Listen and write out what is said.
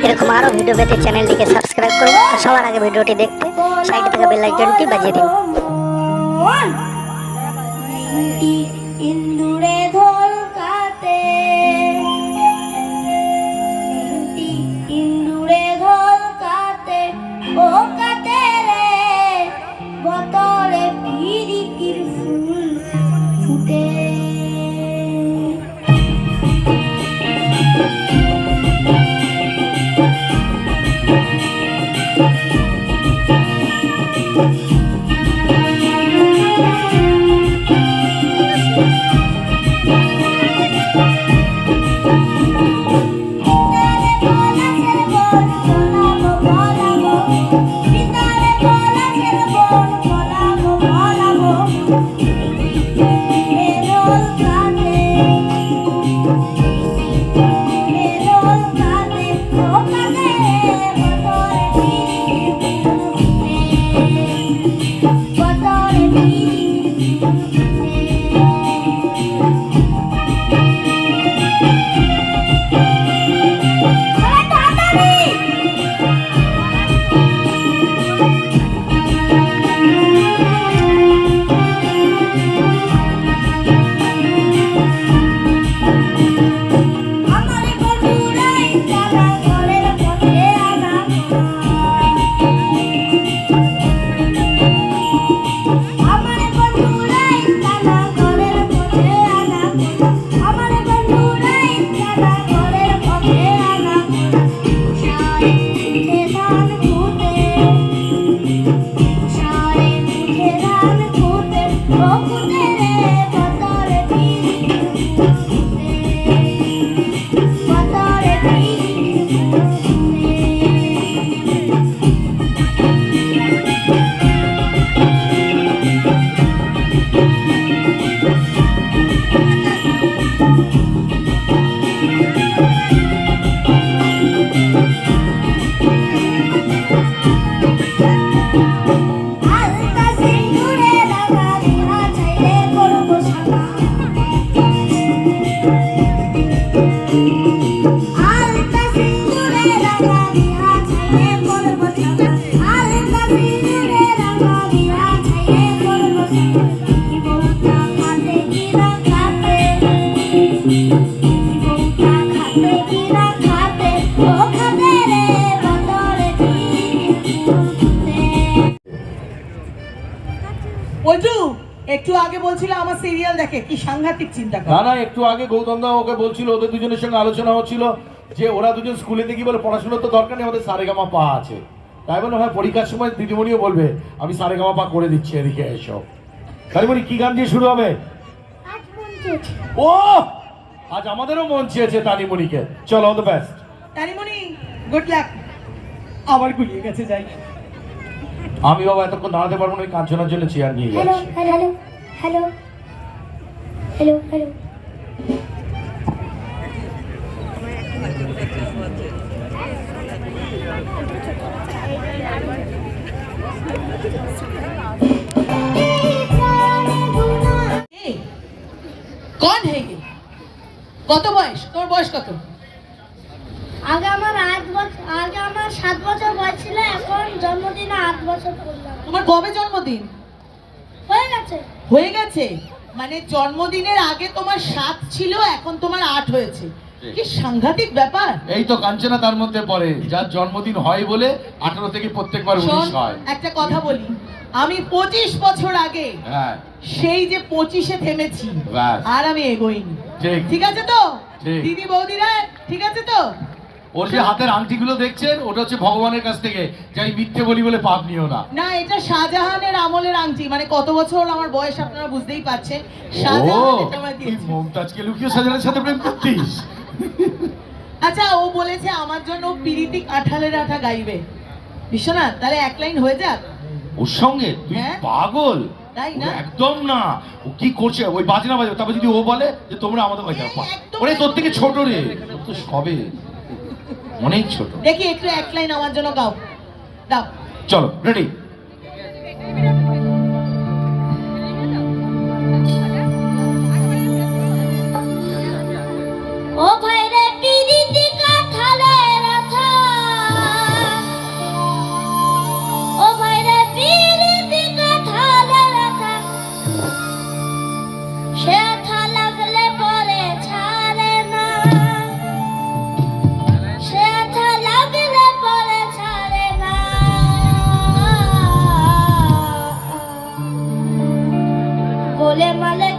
এরকম আরো ভিডিও পেতে চ্যানেলটিকে সাবস্ক্রাইব করুন আর সবার আগে ভিডিওটি দেখতে সাইডে থাকা বেল আইকনটি বাজিয়ে দিন। ইন্দুরে ধোল কাতে ইন্দুরে ধোল কাতে ও কাতে রে বতরে পিরিতির ফুল ফুটে একটু আগে বলছিল আমার সিরিয়াল দেখে, কি সাংঘাতিক চিন্তা করে। না না, একটু আগে গৌতম দা ওকে বলছিল, ওদের দুজনের সঙ্গে আলোচনা হচ্ছিল যে ওরা দুজন স্কুলে দেখি বলে পড়াশোনার তো দরকার নেই, আমাদের সারেগামা পা আছে। তাই বলে হয় পরীক্ষার সময় দিদিমণিও বলবে আমি সারেগামা পা করে দিচ্ছি, এদিকে এসো। কালিমণি কি গান দিয়ে শুরু হবে? ও আজ আমাদেরও মন চেয়েছে তানিমণিকে। চলো, all the best Tanimoni, good luck. আবার গুলিয়ে গেছে, যাই। আমি বাবা এতক্ষণ দাঁড়াতে পারবো না, কাঞ্চনার জন্য চেয়ার নিয়ে হ্যালো যাচ্ছি। হ্যালো হ্যালো হ্যালো হ্যালো कौन है ये? কত বয়স তোর? বয়স কত? আগে আমার 7 বছর বয়স ছিল, এখন জন্মদিনে 8 বছর করলাম। তোমার কবে জন্মদিন? গেছে। হয়ে গেছে মানে জন্মদিনের আগে তোমার 7 ছিল, এখন তোমার 8 হয়েছে। কি সাংঘাতিক ব্যাপার। এই তো কাঞ্চনা তার মধ্যে পড়ে, যার জন্মদিন হয় বলে 18 থেকে প্রত্যেকবার শোন, 19 হয়। একটা কথা বলি, আমি 25 বছর আগে হ্যাঁ সেই যে 25-এ থেমেছি, ব্যাস। আর আমি এগোইনি। ঠিক। ঠিক আছে তো ঠিক। দিদি বৌদিরা, ঠিক আছে তো? ওর যে হাতের আংটিগুলো দেখছেন, ওটা হচ্ছে ভগবানের কাছ থেকে, যাই মিথ্যে বলি বলে পাপ নিও না। না, এটা শাহজাহানের আমলের আংটি, মানে কত বছর আমার বয়স আপনারা বুঝতেই পারছেন। ও শাহজাহান এটা আমায় তুই দিয়েছে। মমতাজকে লুকিয়ে শাহজাহানের সাথে প্রেম করতিস? আচ্ছা, ও বলেছে আমার জন্য পিরিতি কাঁঠালের আঠা গাইবে। বিশ্বনাথ, তাহলে এক লাইন হয়ে যাক। ওর সঙ্গে তুই হ্যাঁ। পাগল। তাই না? ও একদম না, ও কি করছে ওই বাজনা বাজাবে, তারপর যদি ও বলে যে তোমরা আমাদের বাজাও, একদম ওরে তোর একদম। থেকে ছোট রে, ও তো সবে অনেক ছোট। দেখি একটু এক লাইন আমার জন্য গাও, দাও। চলো রেডি। ও ভাই রে পিরিতি কাঁঠালের আঠা, ও ভাই রে পিরিতি কাঁঠালের আঠা, সে আঠা লাগলে পরে ছাড়ে না, সে আঠা লাগলে পরে ছাড়ে না। গোলে মালে